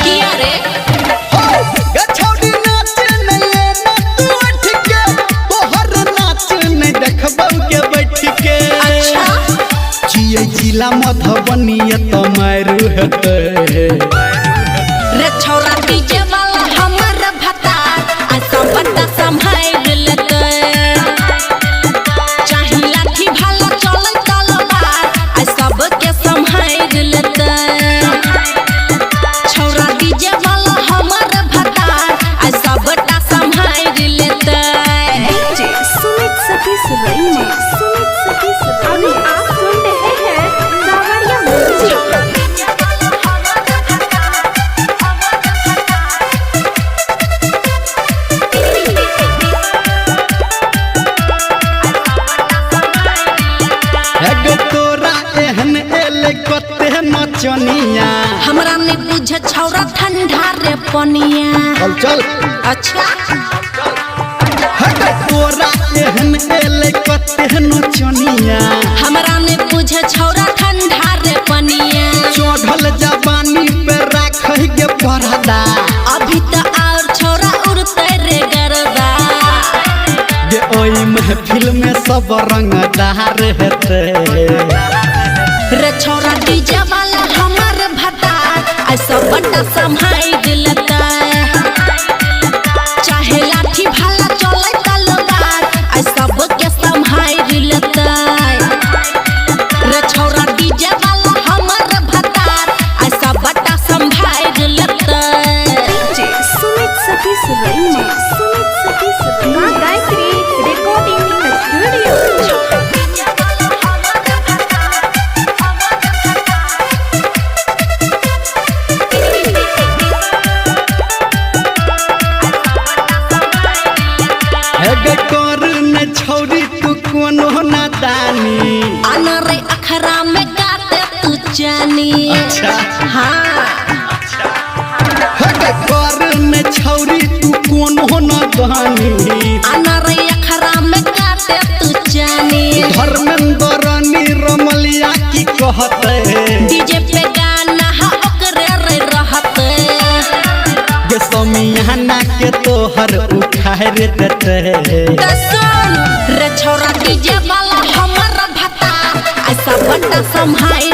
किया रे गछौड़ी नाच नहीं ना तू उठ के तोहर नाच नहीं देखबौ के बैठ के अच्छा जिए जिला मधुबनी त मारू हेते रे छौरा डीजे वाला हमर भता आ सब बड़ा संभाल लेते चाही लाठी भाला चले तलवार आ सब के संभाल लेते छौरा डीजे वाला हमर भता आ सब बड़ा संभाल लेते डीजे सुमित सतीश रईमा सुमित सतीश अभी आप सुन रहे हैं सावरिया म्यूजिक एगो तोरा एहन एले कते नचनिया हमरा ने बुझे छौरा ठंडा रे पनिया चल अच्छा एगो तोरा एहन एले कते नचनिया हमरा ने बुझे छौरा ठंडा रे पनिया चढ़ल जवानी पे राखै के परदा अभी तो और छौरा उड़ते रे गरदा गे ओई महफिल में सब रंगदार हेते रे छौरा डीजे वाला हमर भता आ सब बड़ा संभाल लेता चाहे लाठी भाला चले तलवार आ सब के संभाल लेता रे छौरा डीजे वाला हमर भता आ सब बड़ा संभाल लेता डीजे सुमित सतीश रईमा सुमित सतीश मां गायत्री रिकॉर्डिंग स्टूडियो एगो कर न छौरी तू कोनो नादानी अनरे अखरा में गाते तू जानी अच्छा हाँ एगो कर न छौरी तू कोनो नादानी अनरे अखरा में गाते तू जानी धर्मेंद्र निरमलिया की कहते डीजे पे गाना हा ओकरे रे रहते गे समियाना के तोहर उखाड़ देते तो सुन रे छौरा डीजे वाला हमर भता ऐसा बड़ा संभाल